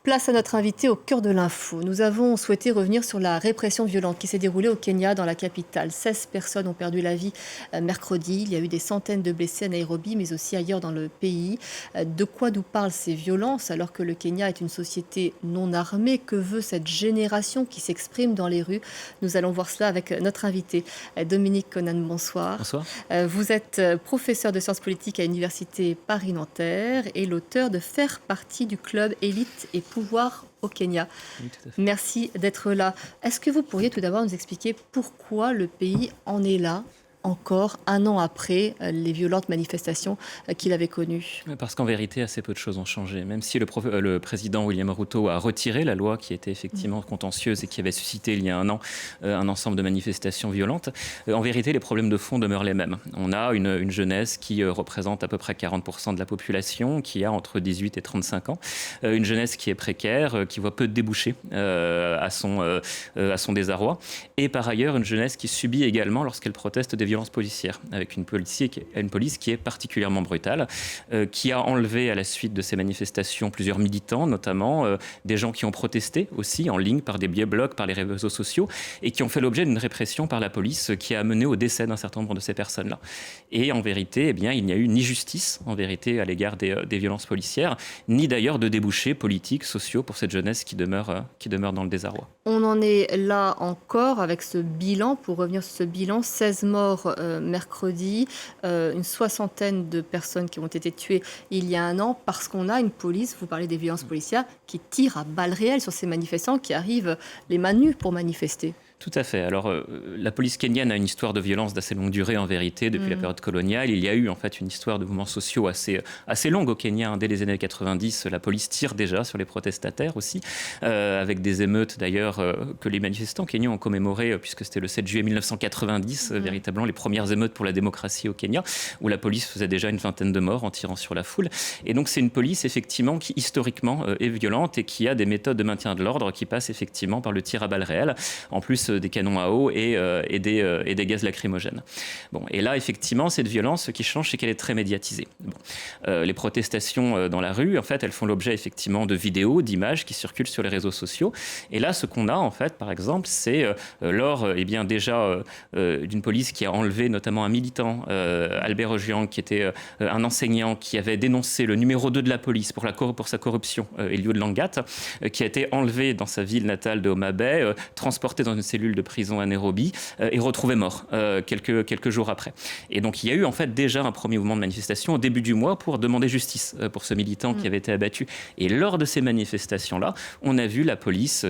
Place à notre invité au cœur de l'info. Nous avons souhaité revenir sur la répression violente qui s'est déroulée au Kenya, dans la capitale. 16 personnes ont perdu la vie mercredi. Il y a eu des centaines de blessés à Nairobi, mais aussi ailleurs dans le pays. De quoi nous parlent ces violences alors que le Kenya est une société non armée? Que veut cette génération qui s'exprime dans les rues? Nous allons voir cela avec notre invité. Dominique Conan, bonsoir. Bonsoir. Vous êtes professeur de sciences politiques à l'Université Paris-Nanterre et l'auteur de Faire partie du club élite et pouvoir au Kenya. Oui, tout à fait. Merci d'être là. Est-ce que vous pourriez tout d'abord nous expliquer pourquoi le pays en est là encore un an après les violentes manifestations qu'il avait connues? Parce qu'en vérité, assez peu de choses ont changé. Même si le président William Ruto a retiré la loi qui était effectivement contentieuse et qui avait suscité il y a un an un ensemble de manifestations violentes, en vérité, les problèmes de fond demeurent les mêmes. On a une jeunesse qui représente à peu près 40% de la population, qui a entre 18 et 35 ans. Une jeunesse qui est précaire, qui voit peu de débouchés à son désarroi. Et par ailleurs, une jeunesse qui subit également, lorsqu'elle proteste, des violences policières, avec une police qui est particulièrement brutale, qui a enlevé à la suite de ces manifestations plusieurs militants, notamment des gens qui ont protesté aussi en ligne par des blogs, par les réseaux sociaux, et qui ont fait l'objet d'une répression par la police qui a mené au décès d'un certain nombre de ces personnes-là. Et en vérité, eh bien, il n'y a eu ni justice, en vérité, à l'égard des violences policières, ni d'ailleurs de débouchés politiques, sociaux pour cette jeunesse qui demeure dans le désarroi. On en est là encore avec ce bilan, pour revenir sur ce bilan, 16 morts mercredi, une soixantaine de personnes qui ont été tuées il y a un an, parce qu'on a une police, vous parlez des violences policières, qui tire à balles réelles sur ces manifestants qui arrivent les mains nues pour manifester. Tout à fait. Alors, la police kenyane a une histoire de violence d'assez longue durée, en vérité, depuis la période coloniale. Il y a eu, en fait, une histoire de mouvements sociaux assez longue au Kenya. Dès les années 90, la police tire déjà sur les protestataires aussi, avec des émeutes, d'ailleurs, que les manifestants kenyans ont commémoré, puisque c'était le 7 juillet 1990, véritablement les premières émeutes pour la démocratie au Kenya, où la police faisait déjà une vingtaine de morts en tirant sur la foule. Et donc, c'est une police, effectivement, qui, historiquement, est violente et qui a des méthodes de maintien de l'ordre qui passent, effectivement, par le tir à balles réelles. En plus, des canons à eau et des gaz lacrymogènes. Bon, et là, effectivement, cette violence, ce qui change, c'est qu'elle est très médiatisée. Bon. Les protestations dans la rue, en fait, elles font l'objet, effectivement, de vidéos, d'images qui circulent sur les réseaux sociaux. Et là, ce qu'on a, en fait, par exemple, c'est lors, d'une police qui a enlevé notamment un militant, Albert Ojiang, qui était un enseignant qui avait dénoncé le numéro 2 de la police pour sa corruption, Eliud Langat, qui a été enlevé dans sa ville natale de Homa Bay, transporté dans une cellule de prison à Nairobi et retrouvé mort quelques jours après. Et donc il y a eu en fait déjà un premier mouvement de manifestation au début du mois pour demander justice pour ce militant qui avait été abattu. Et lors de ces manifestations-là, on a vu la police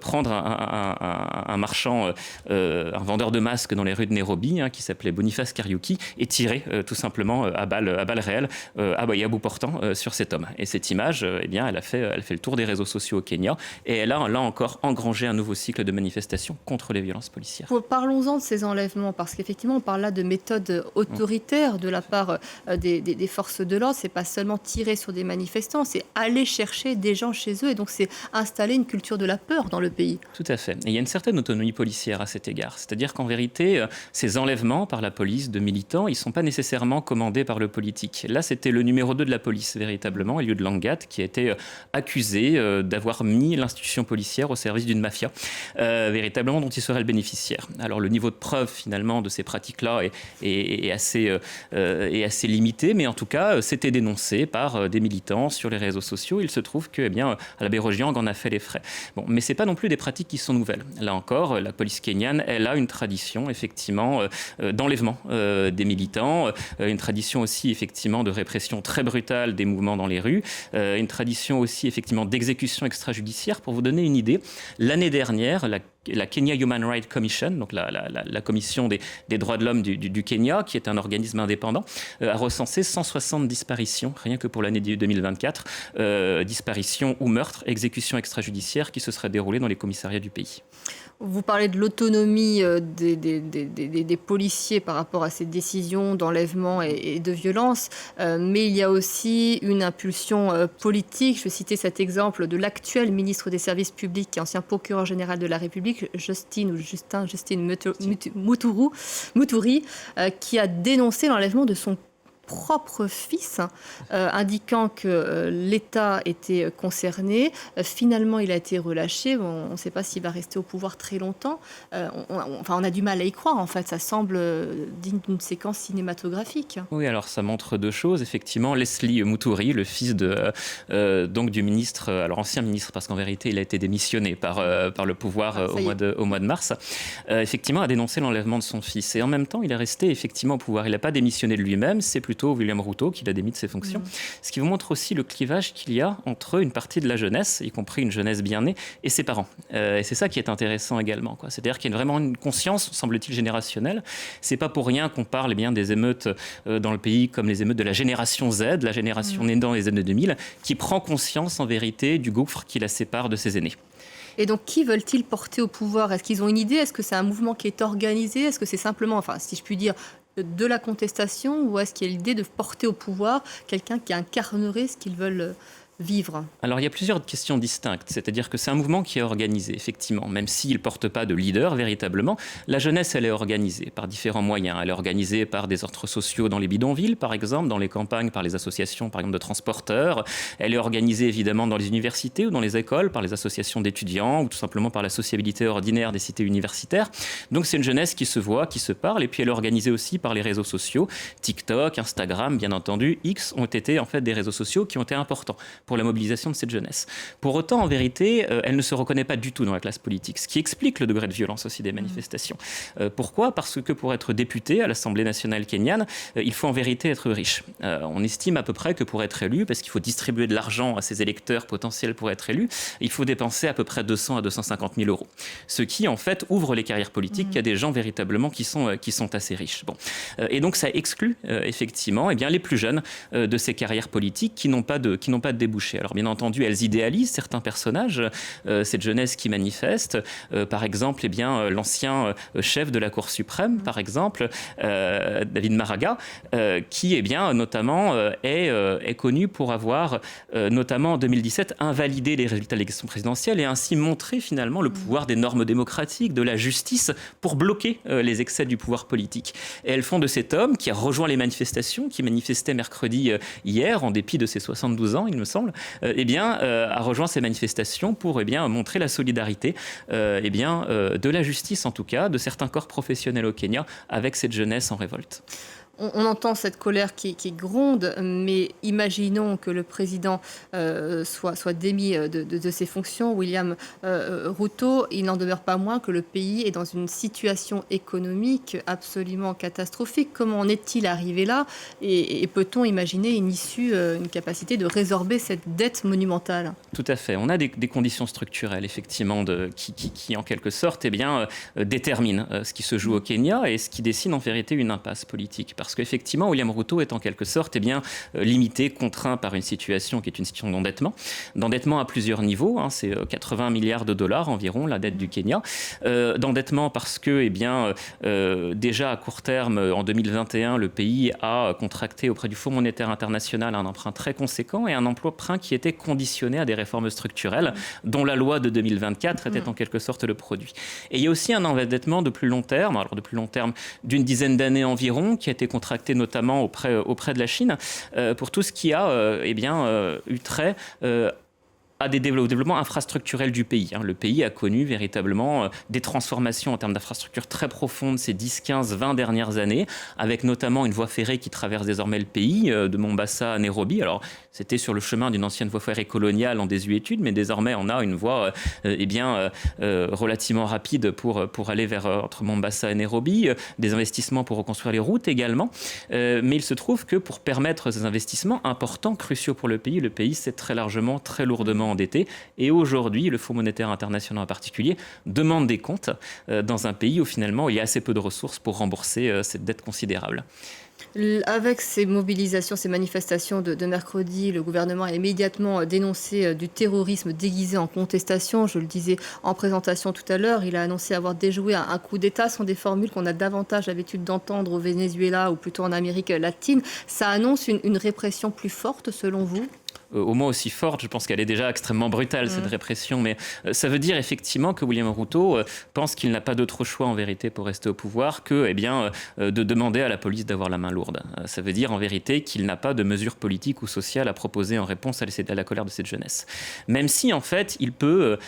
prendre un marchand, un vendeur de masques dans les rues de Nairobi, qui s'appelait Boniface Kariuki, et tirer tout simplement à balles réelles, à bout portant sur cet homme. Et cette image, elle fait le tour des réseaux sociaux au Kenya et elle a là encore engrangé un nouveau cycle de manifestations contre les violences policières. Parlons-en de ces enlèvements, parce qu'effectivement, on parle là de méthodes autoritaires de la part des forces de l'ordre. C'est pas seulement tirer sur des manifestants, c'est aller chercher des gens chez eux, et donc c'est installer une culture de la peur dans le pays. Tout à fait. Et il y a une certaine autonomie policière à cet égard. C'est-à-dire qu'en vérité, ces enlèvements par la police de militants, ils ne sont pas nécessairement commandés par le politique. Là, c'était le numéro 2 de la police, véritablement, Eliud Langat, qui a été accusé d'avoir mis l'institution policière au service d'une mafia. Véritablement dont il serait le bénéficiaire. Alors le niveau de preuve finalement de ces pratiques-là est assez limité, mais en tout cas c'était dénoncé par des militants sur les réseaux sociaux. Il se trouve que Albert Ojiang en a fait les frais. Bon, mais c'est pas non plus des pratiques qui sont nouvelles. Là encore, la police kenyane, elle a une tradition effectivement d'enlèvement des militants, une tradition aussi effectivement de répression très brutale des mouvements dans les rues, une tradition aussi effectivement d'exécution extrajudiciaire. Pour vous donner une idée, l'année dernière, la Kenya Human Rights Commission, donc la commission des droits de l'homme du Kenya, qui est un organisme indépendant, a recensé 160 disparitions, rien que pour l'année 2024, disparitions ou meurtres, exécutions extrajudiciaires qui se seraient déroulées dans les commissariats du pays. Vous parlez de l'autonomie des policiers par rapport à ces décisions d'enlèvement et de violence, mais il y a aussi une impulsion politique. Je vais citer cet exemple de l'actuel ministre des Services publics et ancien procureur général de la République, Justin Muturi, qui a dénoncé l'enlèvement de son propre fils, indiquant que l'État était concerné. Finalement, il a été relâché. On ne sait pas s'il va rester au pouvoir très longtemps. On a du mal à y croire, en fait. Ça semble digne d'une séquence cinématographique. Oui, alors ça montre deux choses. Effectivement, Leslie Muturi, le fils donc du ministre, alors ancien ministre, parce qu'en vérité, il a été démissionné par le pouvoir au mois de mars, effectivement, a dénoncé l'enlèvement de son fils. Et en même temps, il est resté effectivement au pouvoir. Il n'a pas démissionné de lui-même, c'est plutôt William Ruto qui l'a démis de ses fonctions. Ce qui vous montre aussi le clivage qu'il y a entre une partie de la jeunesse, y compris une jeunesse bien née, et ses parents. Et c'est ça qui est intéressant également, quoi. C'est-à-dire qu'il y a vraiment une conscience, semble-t-il, générationnelle. C'est pas pour rien qu'on parle des émeutes dans le pays comme les émeutes de la génération Z, la génération née dans les années 2000, qui prend conscience en vérité du gouffre qui la sépare de ses aînés. Et donc, qui veulent-ils porter au pouvoir? Est-ce qu'ils ont une idée? Est-ce que c'est un mouvement qui est organisé? Est-ce que c'est simplement, enfin, si je puis dire, de la contestation? Ou est-ce qu'il y a l'idée de porter au pouvoir quelqu'un qui incarnerait ce qu'ils veulent vivre? Alors il y a plusieurs questions distinctes, c'est-à-dire que c'est un mouvement qui est organisé, effectivement, même s'il ne porte pas de leader véritablement. La jeunesse, elle est organisée par différents moyens. Elle est organisée par des centres sociaux dans les bidonvilles, par exemple, dans les campagnes, par les associations, par exemple, de transporteurs. Elle est organisée, évidemment, dans les universités ou dans les écoles, par les associations d'étudiants ou tout simplement par la sociabilité ordinaire des cités universitaires. Donc c'est une jeunesse qui se voit, qui se parle, et puis elle est organisée aussi par les réseaux sociaux. TikTok, Instagram, bien entendu, X ont été en fait des réseaux sociaux qui ont été importants pour la mobilisation de cette jeunesse. Pour autant, en vérité, elle ne se reconnaît pas du tout dans la classe politique, ce qui explique le degré de violence aussi des manifestations. Pourquoi? Parce que pour être député à l'Assemblée nationale kenyane, il faut en vérité être riche. On estime à peu près que pour être élu, parce qu'il faut distribuer de l'argent à ses électeurs potentiels pour être élu, il faut dépenser à peu près 200 à 250 000 euros. Ce qui, en fait, ouvre les carrières politiques à des gens véritablement qui sont assez riches. Bon. Et donc, ça exclut, effectivement, les plus jeunes de ces carrières politiques qui n'ont pas de débouchés. Alors bien entendu, elles idéalisent certains personnages, cette jeunesse qui manifeste, par exemple, l'ancien chef de la Cour suprême, par exemple, David Maraga, qui notamment est connu pour avoir, notamment en 2017, invalidé les résultats de l'élection présidentielle et ainsi montré finalement le pouvoir des normes démocratiques, de la justice, pour bloquer les excès du pouvoir politique. Et elles font de cet homme qui a rejoint les manifestations, qui manifestait mercredi hier, en dépit de ses 72 ans, il me semble, a rejoint ces manifestations pour montrer la solidarité de la justice, en tout cas, de certains corps professionnels au Kenya avec cette jeunesse en révolte. On entend cette colère qui gronde, mais imaginons que le président soit démis de ses fonctions. William Ruto, il n'en demeure pas moins que le pays est dans une situation économique absolument catastrophique. Comment en est-il arrivé là? Et peut-on imaginer une issue, une capacité de résorber cette dette monumentale? Tout à fait. On a des conditions structurelles, effectivement, qui en quelque sorte déterminent ce qui se joue au Kenya et ce qui dessine en vérité une impasse politique. Parce qu'effectivement, William Ruto est en quelque sorte limité, contraint par une situation qui est une situation d'endettement à plusieurs niveaux. C'est 80 milliards de dollars environ, la dette du Kenya. D'endettement parce que, déjà à court terme, en 2021, le pays a contracté auprès du Fonds monétaire international un emprunt très conséquent et un emprunt qui était conditionné à des réformes structurelles, dont la loi de 2024 était en quelque sorte le produit. Et il y a aussi un endettement de plus long terme, d'une dizaine d'années environ, qui a été contracté notamment auprès de la Chine, pour tout ce qui a eu trait à des développements infrastructurels du pays. Le pays a connu véritablement des transformations en termes d'infrastructures très profondes ces 10, 15, 20 dernières années, avec notamment une voie ferrée qui traverse désormais le pays, de Mombasa à Nairobi. Alors, c'était sur le chemin d'une ancienne voie ferrée coloniale en désuétude, mais désormais, on a une voie relativement rapide pour aller entre Mombasa et Nairobi, des investissements pour reconstruire les routes également. Mais il se trouve que pour permettre ces investissements importants, cruciaux pour le pays s'est très largement, très lourdement endetté. Et aujourd'hui, le Fonds monétaire international en particulier demande des comptes dans un pays où finalement il y a assez peu de ressources pour rembourser cette dette considérable. Avec ces mobilisations, ces manifestations de mercredi, le gouvernement a immédiatement dénoncé du terrorisme déguisé en contestation. Je le disais en présentation tout à l'heure, il a annoncé avoir déjoué un coup d'État. Ce sont des formules qu'on a davantage l'habitude d'entendre au Venezuela ou plutôt en Amérique latine. Ça annonce une répression plus forte selon vous ? au moins aussi forte. Je pense qu'elle est déjà extrêmement brutale, cette répression, mais ça veut dire effectivement que William Ruto pense qu'il n'a pas d'autre choix en vérité pour rester au pouvoir que de demander à la police d'avoir la main lourde. Ça veut dire en vérité qu'il n'a pas de mesures politiques ou sociales à proposer en réponse à la colère de cette jeunesse. Même si en fait il peut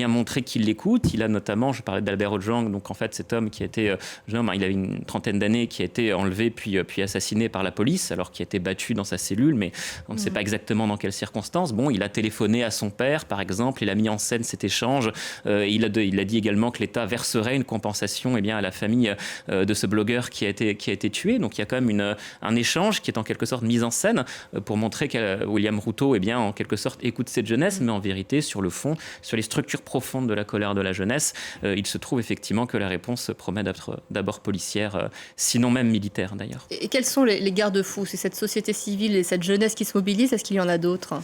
montrer qu'il l'écoute. Il a notamment, je parlais d'Albert Ojang, donc en fait cet homme qui a été, il avait une trentaine d'années, qui a été enlevé puis assassiné par la police, alors qu'il a été battu dans sa cellule, mais on ne sait pas exactement dans quelles circonstances. Bon, il a téléphoné à son père, par exemple, il a mis en scène cet échange. Il a dit également que l'État verserait une compensation à la famille de ce blogueur qui a été tué. Donc il y a quand même un échange qui est en quelque sorte mis en scène pour montrer que William Ruto, en quelque sorte, écoute cette jeunesse, mais en vérité, sur le fond, sur les structures profondes de la colère de la jeunesse, il se trouve effectivement que la réponse promet d'être d'abord policière, sinon même militaire d'ailleurs. Et quels sont les garde-fous? C'est cette société civile et cette jeunesse qui se mobilise? Est-ce qu'il y en a d'autres?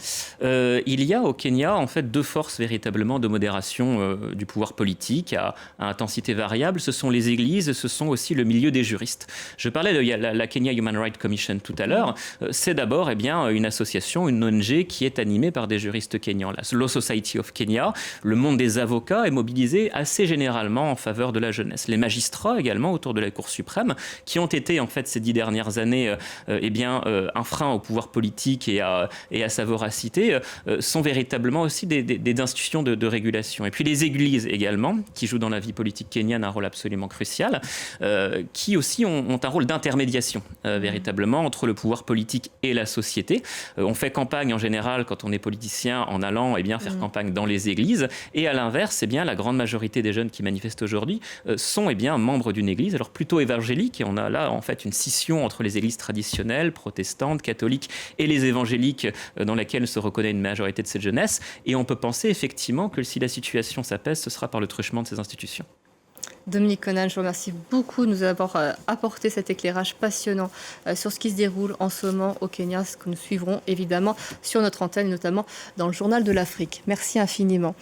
Il y a au Kenya en fait deux forces véritablement de modération du pouvoir politique à intensité variable. Ce sont les églises, ce sont aussi le milieu des juristes. Je parlais de la Kenya Human Rights Commission tout à l'heure. C'est d'abord une association, une ONG qui est animée par des juristes kenyans. La Law Society of Kenya, le monde des avocats est mobilisé assez généralement en faveur de la jeunesse. Les magistrats également autour de la Cour suprême, qui ont été en fait ces 10 dernières années un frein au pouvoir politique et à sa voracité, sont véritablement aussi des institutions de régulation. Et puis les églises également, qui jouent dans la vie politique kenyane un rôle absolument crucial, qui aussi ont un rôle d'intermédiation véritablement entre le pouvoir politique et la société. On fait campagne en général quand on est politicien en allant faire campagne dans les églises, et à l'inverse, la grande majorité des jeunes qui manifestent aujourd'hui sont membres d'une église, alors plutôt évangélique, et on a là en fait une scission entre les églises traditionnelles, protestantes, catholiques, et les évangéliques dans laquelle se reconnaît une majorité de cette jeunesse, et on peut penser effectivement que si la situation s'apaise, ce sera par le truchement de ces institutions. Dominique Conan, je vous remercie beaucoup de nous avoir apporté cet éclairage passionnant sur ce qui se déroule en ce moment au Kenya, ce que nous suivrons évidemment sur notre antenne, notamment dans le Journal de l'Afrique. Merci infiniment.